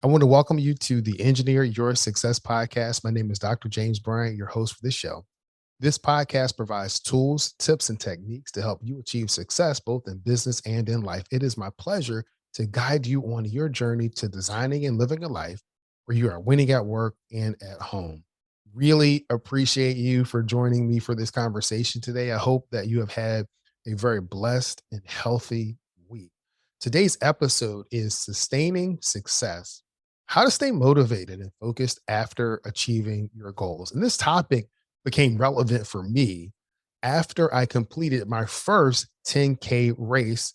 I want to welcome you to the Engineer Your Success podcast. My name is Dr. James Bryant, your host for this show. This podcast provides tools, tips, and techniques to help you achieve success both in business and in life. It is my pleasure to guide you on your journey to designing and living a life where you are winning at work and at home. Really appreciate you for joining me for this conversation today. I hope that you have had a very blessed and healthy week. Today's episode is Sustaining Success: How to Stay Motivated and Focused After Achieving Your Goals. And this topic became relevant for me after I completed my first 10K race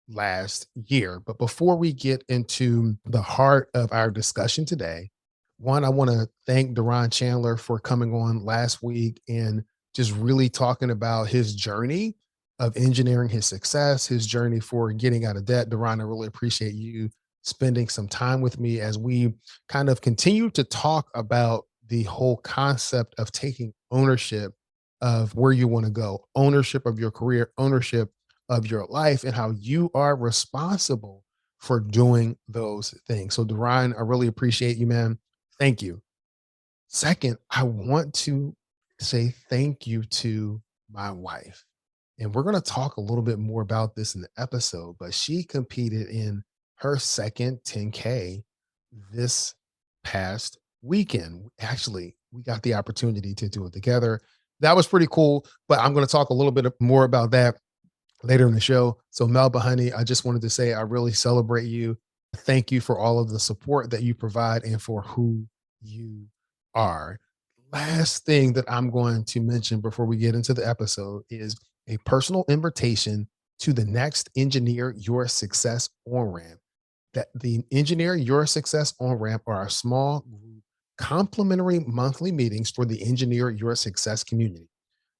last year. But before we get into the heart of our discussion today, one, I want to thank Deron Chandler for coming on last week and just really talking about his journey of engineering his success, his journey for getting out of debt. Deron, I really appreciate you spending some time with me as we kind of continue to talk about the whole concept of taking ownership of where you want to go, ownership of your career, ownership of your life, and how you are responsible for doing those things. So, Deron, I really appreciate you, man. Thank you. Second, I want to say thank you to my wife. And we're going to talk a little bit more about this in the episode, but she competed in her second 10K this past weekend. Actually, we got the opportunity to do it together. That was pretty cool, but I'm going to talk a little bit more about that later in the show. So, Melba, honey, I just wanted to say I really celebrate you. Thank you for all of the support that you provide and for who you are. Last thing that I'm going to mention before we get into the episode is a personal invitation to the next Engineer Your Success on ramp. That the Engineer Your Success on ramp are a small group complimentary monthly meetings for the Engineer Your Success community.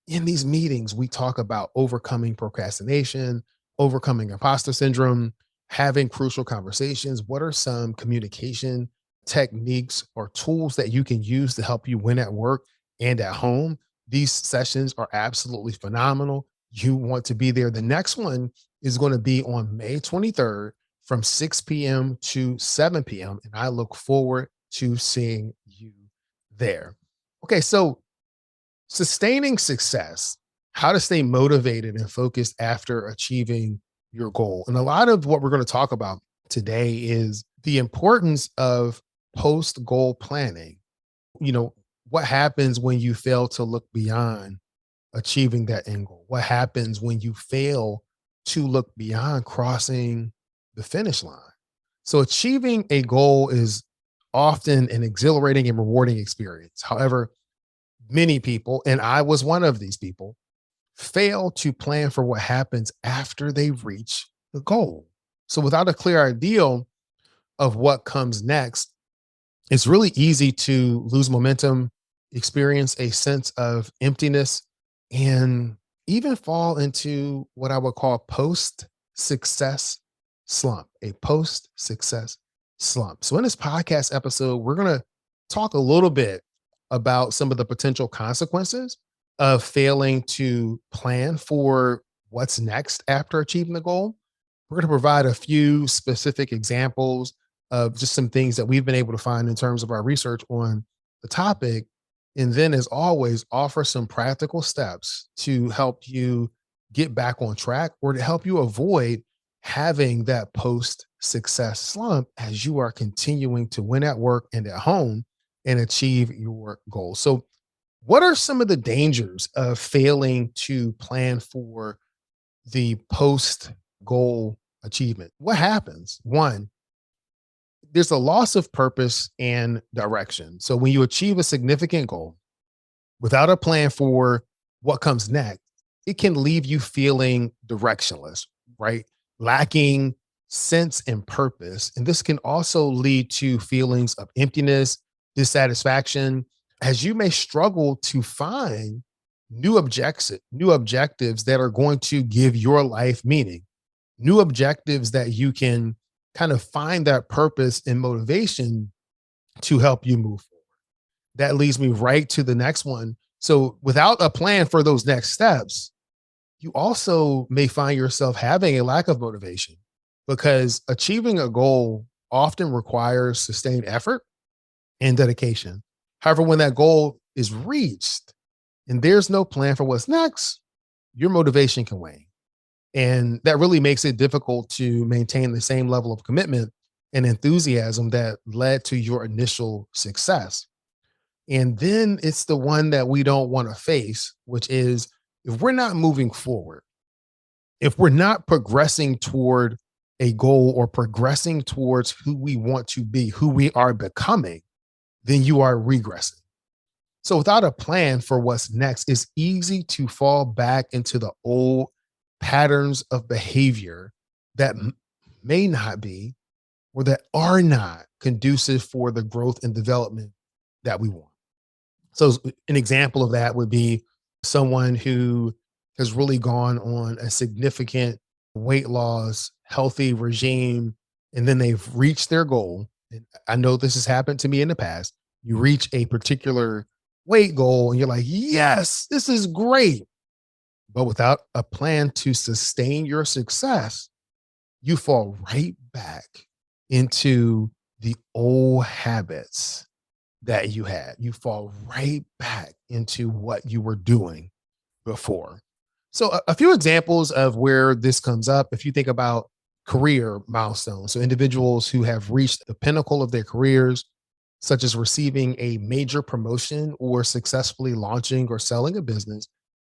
In these meetings, we talk about overcoming procrastination, overcoming imposter syndrome, having crucial conversations. What are some communication techniques or tools that you can use to help you win at work and at home? These sessions are absolutely phenomenal. You want to be there. The next one is going to be on May 23rd from 6 p.m. to 7 p.m. And I look forward to seeing you there. Okay, so sustaining success: how to stay motivated and focused after achieving your goal. And a lot of what we're going to talk about today is the importance of post goal planning. You know, what happens when you fail to look beyond achieving that end goal? What happens when you fail to look beyond crossing the finish line? So, achieving a goal is often an exhilarating and rewarding experience. However, many people, and I was one of these people, fail to plan for what happens after they reach the goal. So, without a clear idea of what comes next, it's really easy to lose momentum, experience a sense of emptiness, and even fall into what I would call post success slump, a post success slump. So, in this podcast episode, we're going to talk a little bit about some of the potential consequences of failing to plan for what's next after achieving the goal. We're going to provide a few specific examples of just some things that we've been able to find in terms of our research on the topic. And then, as always, offer some practical steps to help you get back on track or to help you avoid having that post success slump as you are continuing to win at work and at home and achieve your goals. So, what are some of the dangers of failing to plan for the post goal achievement? What happens? One, there's a loss of purpose and direction. So, when you achieve a significant goal without a plan for what comes next, it can leave you feeling directionless, right? Lacking sense and purpose. And this can also lead to feelings of emptiness, dissatisfaction, as you may struggle to find new objectives that are going to give your life meaning, new objectives that you can kind of find that purpose and motivation to help you move forward. That leads me right to the next one. So, without a plan for those next steps, you also may find yourself having a lack of motivation because achieving a goal often requires sustained effort and dedication. However, when that goal is reached and there's no plan for what's next, your motivation can wane. And that really makes it difficult to maintain the same level of commitment and enthusiasm that led to your initial success. And then it's the one that we don't want to face, which is if we're not moving forward, if we're not progressing toward a goal or progressing towards who we want to be, who we are becoming, then you are regressing. So without a plan for what's next, it's easy to fall back into the old patterns of behavior that may not be or that are not conducive for the growth and development that we want. So an example of that would be someone who has really gone on a significant weight loss, healthy regime, and then they've reached their goal. And I know this has happened to me in the past. You reach a particular weight goal and you're like, yes, this is great. But without a plan to sustain your success, you fall right back into the old habits that you had. You fall right back into what you were doing before. So, a few examples of where this comes up, if you think about career milestones, so individuals who have reached the pinnacle of their careers, such as receiving a major promotion or successfully launching or selling a business,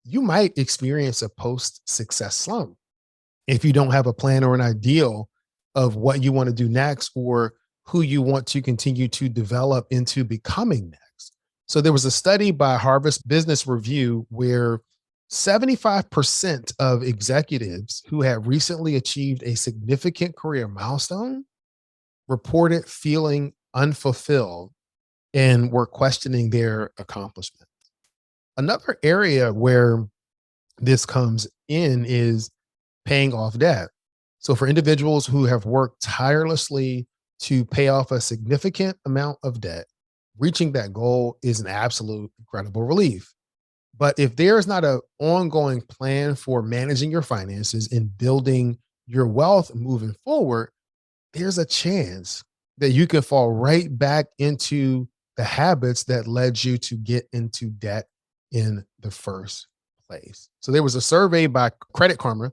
you might experience a post success slump if you don't have a plan or an ideal of what you want to do next or who you want to continue to develop into becoming next. So there was a study by Harvard Business Review where 75% of executives who had recently achieved a significant career milestone reported feeling unfulfilled and were questioning their accomplishment. Another area where this comes in is paying off debt. So, for individuals who have worked tirelessly to pay off a significant amount of debt, reaching that goal is an absolute incredible relief. But if there is not an ongoing plan for managing your finances and building your wealth moving forward, there's a chance that you can fall right back into the habits that led you to get into debt in the first place. So there was a survey by Credit Karma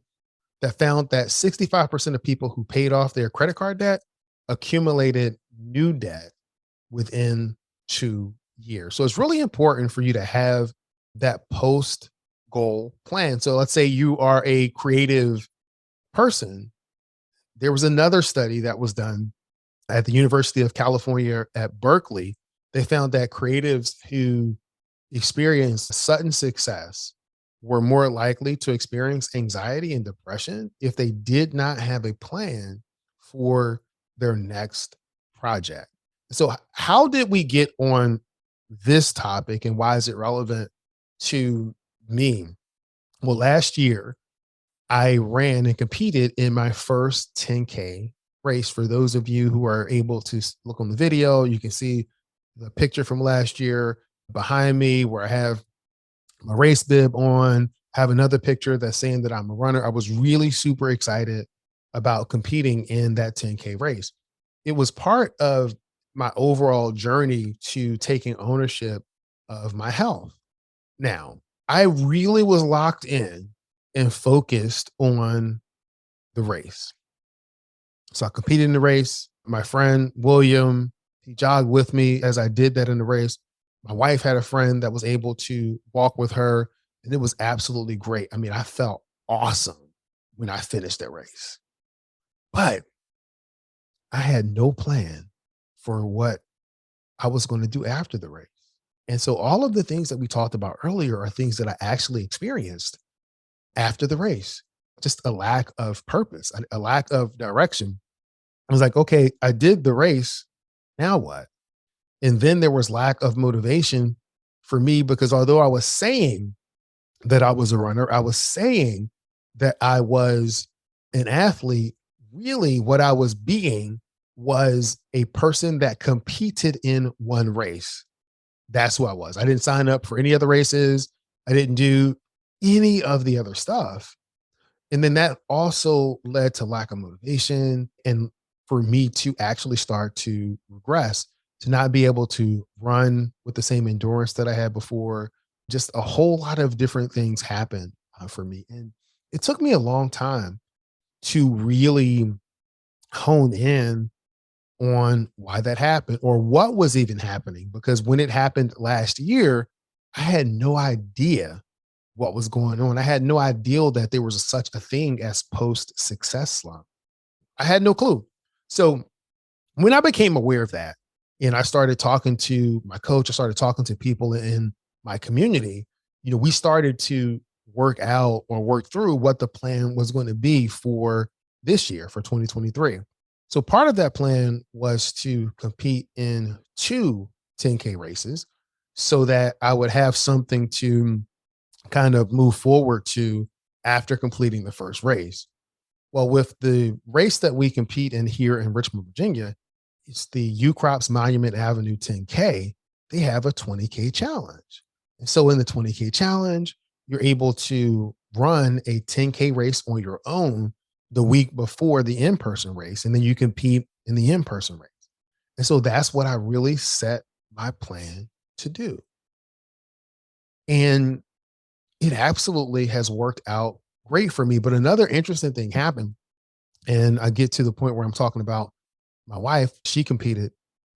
that found that 65% of people who paid off their credit card debt accumulated new debt within 2 years. So it's really important for you to have that post goal plan. So let's say you are a creative person. There was another study that was done at the University of California at Berkeley. They found that creatives who experienced sudden success were more likely to experience anxiety and depression if they did not have a plan for their next project. So, how did we get on this topic and why is it relevant to me? Well, last year, I ran and competed in my first 10K race. For those of you who are able to look on the video, you can see the picture from last year behind me where I have my race bib on, have another picture that's saying that I'm a runner. I was really super excited about competing in that 10K race. It was part of my overall journey to taking ownership of my health. Now, I really was locked in and focused on the race. So I competed in the race. My friend William, he jogged with me as I did that in the race. My wife had a friend that was able to walk with her, and it was absolutely great. I mean, I felt awesome when I finished that race, but I had no plan for what I was going to do after the race. And so all of the things that we talked about earlier are things that I actually experienced after the race. Just a lack of purpose, a lack of direction. I was like, okay, I did the race. Now what? And then there was lack of motivation for me because although I was saying that I was a runner, I was saying that I was an athlete, really what I was being was a person that competed in one race. That's who I was. I didn't sign up for any other races. I didn't do any of the other stuff. And then that also led to lack of motivation and for me to actually start to regress, to not be able to run with the same endurance that I had before. Just a whole lot of different things happened for me. And it took me a long time to really hone in on why that happened or what was even happening. Because when it happened last year, I had no idea what was going on. I had no idea that there was such a thing as post success slump. I had no clue. So when I became aware of that and I started talking to my coach, I started talking to people in my community, we started to work out or work through what the plan was going to be for this year, for 2023. So part of that plan was to compete in two 10K races so that I would have something to kind of move forward to after completing the first race. Well, with the race that we compete in here in Richmond, Virginia, it's the U Crops Monument Avenue 10K. They have a 20K challenge. And so in the 20K challenge, you're able to run a 10K race on your own the week before the in person race. And then you compete in the in person race. And so that's what I really set my plan to do. And it absolutely has worked out great for me. But another interesting thing happened. And I get to the point where I'm talking about my wife. She competed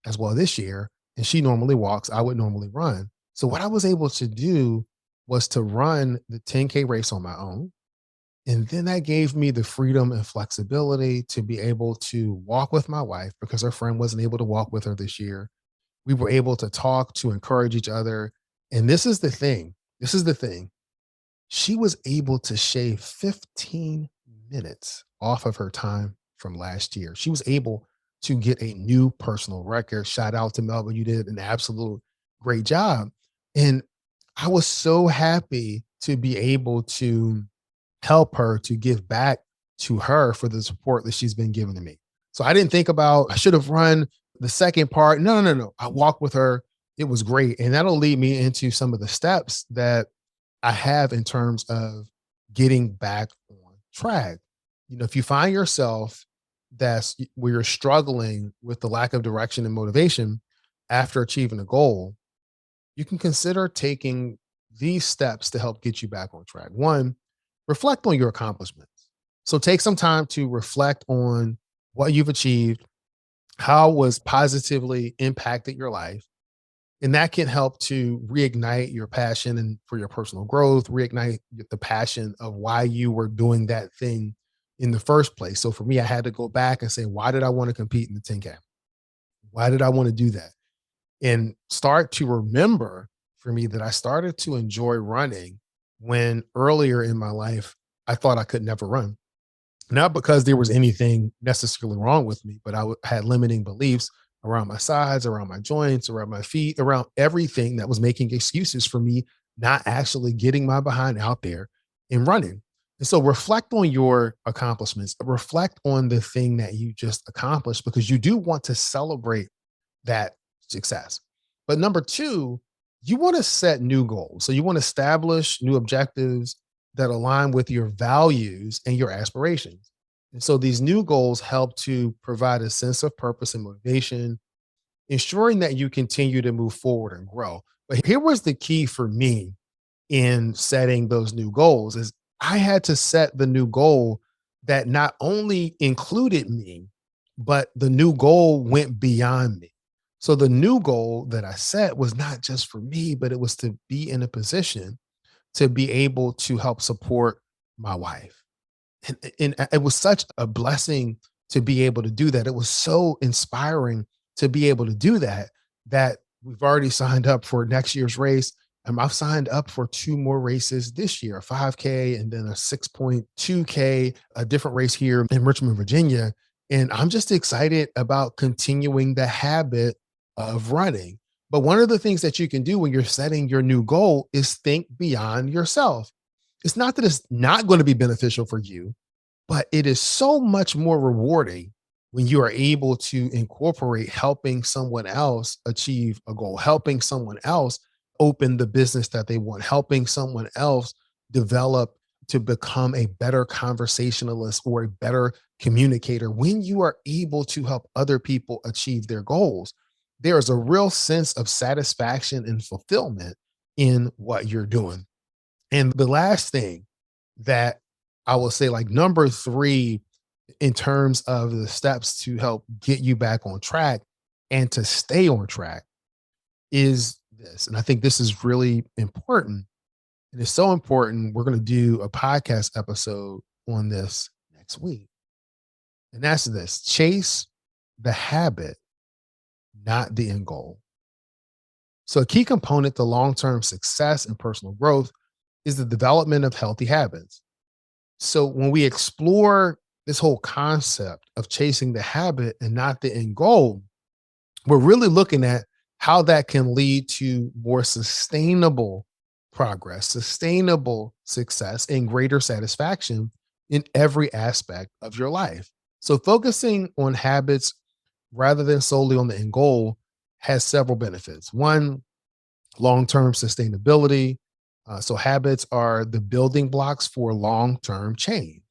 as well this year, and she normally walks. I would normally run. So what I was able to do was to run the 10K race on my own. And then that gave me the freedom and flexibility to be able to walk with my wife because her friend wasn't able to walk with her this year. We were able to talk, to encourage each other. And this is the thing. This is the thing. She was able to shave 15 minutes off of her time from last year. She was able to get a new personal record. Shout out to Melvin. You did an absolute great job. And I was so happy to be able to help her, to give back to her for the support that she's been giving to me. So I didn't think about, I should have run the second part. No, no, no, no. I walked with her. It was great. And that'll lead me into some of the steps that I have in terms of getting back on track. If you find yourself that's where you're struggling with the lack of direction and motivation after achieving a goal, you can consider taking these steps to help get you back on track. One, reflect on your accomplishments. So take some time to reflect on what you've achieved, how was positively impacted your life, and that can help to reignite your passion and for your personal growth, reignite the passion of why you were doing that thing in the first place. So for me, I had to go back and say, why did I want to compete in the 10K? Why did I want to do that? And start to remember for me that I started to enjoy running when earlier in my life, I thought I could never run. Not because there was anything necessarily wrong with me, but had limiting beliefs around my sides, around my joints, around my feet, around everything that was making excuses for me not actually getting my behind out there and running. And so reflect on your accomplishments, reflect on the thing that you just accomplished because you do want to celebrate that success. But number two, you want to set new goals. So you want to establish new objectives that align with your values and your aspirations. And so these new goals help to provide a sense of purpose and motivation, ensuring that you continue to move forward and grow. But here was the key for me in setting those new goals is I had to set the new goal that not only included me, but the new goal went beyond me. So the new goal that I set was not just for me, but it was to be in a position to be able to help support my wife. And it was such a blessing to be able to do that. It was so inspiring to be able to do that, that we've already signed up for next year's race. And I've signed up for two more races this year, a 5K and then a 6.2K, a different race here in Richmond, Virginia. And I'm just excited about continuing the habit of running. But one of the things that you can do when you're setting your new goal is think beyond yourself. It's not that it's not going to be beneficial for you, but it is so much more rewarding when you are able to incorporate helping someone else achieve a goal, helping someone else open the business that they want, helping someone else develop to become a better conversationalist or a better communicator, when you are able to help other people achieve their goals, there is a real sense of satisfaction and fulfillment in what you're doing. And the last thing that I will say, like number three, in terms of the steps to help get you back on track and to stay on track, is this. And I think this is really important. And it's so important. We're going to do a podcast episode on this next week. And that's this: chase the habit, not the end goal. So, a key component to long term success and personal growth is the development of healthy habits. So, when we explore this whole concept of chasing the habit and not the end goal, we're really looking at how that can lead to more sustainable progress, sustainable success, and greater satisfaction in every aspect of your life. So, focusing on habits rather than solely on the end goal has several benefits. One, long term sustainability. So, habits are the building blocks for long term change.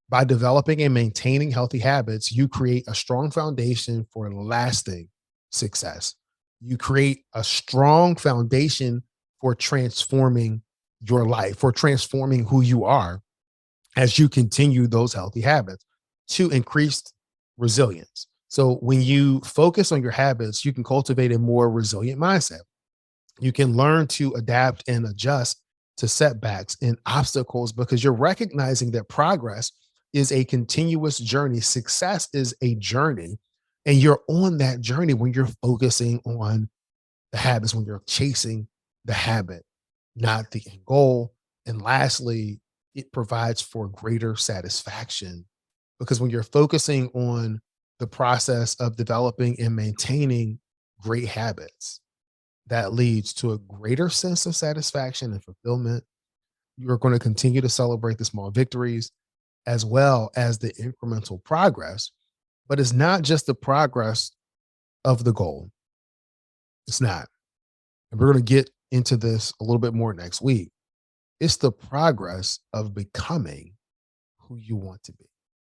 By developing and maintaining healthy habits, you create a strong foundation for lasting success. You create a strong foundation for transforming your life, for transforming who you are as you continue those healthy habits to increase resilience. So, when you focus on your habits, you can cultivate a more resilient mindset. You can learn to adapt and adjust to setbacks and obstacles because you're recognizing that progress is a continuous journey. Success is a journey. And you're on that journey when you're focusing on the habits, when you're chasing the habit, not the end goal. And lastly, it provides for greater satisfaction because when you're focusing on the process of developing and maintaining great habits, that leads to a greater sense of satisfaction and fulfillment. You're going to continue to celebrate the small victories as well as the incremental progress. But it's not just the progress of the goal. It's not. And we're going to get into this a little bit more next week. It's the progress of becoming who you want to be.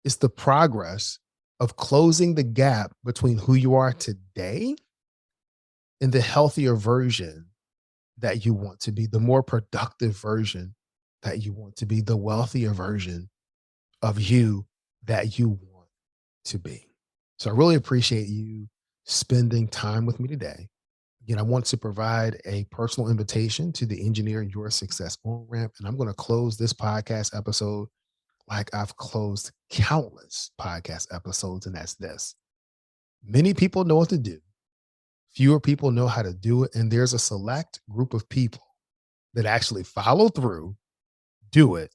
It's the progress of closing the gap between who you are today and the healthier version that you want to be, the more productive version that you want to be, the wealthier version of you that you want to be. So I really appreciate you spending time with me today. Again, I want to provide a personal invitation to the Engineer Your Success On Ramp. And I'm going to close this podcast episode like I've closed countless podcast episodes. And that's this: many people know what to do. Fewer people know how to do it. And there's a select group of people that actually follow through, do it,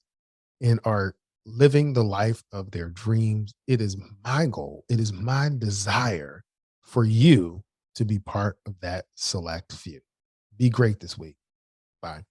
and are living the life of their dreams. It is my goal. It is my desire for you to be part of that select few. Be great this week. Bye.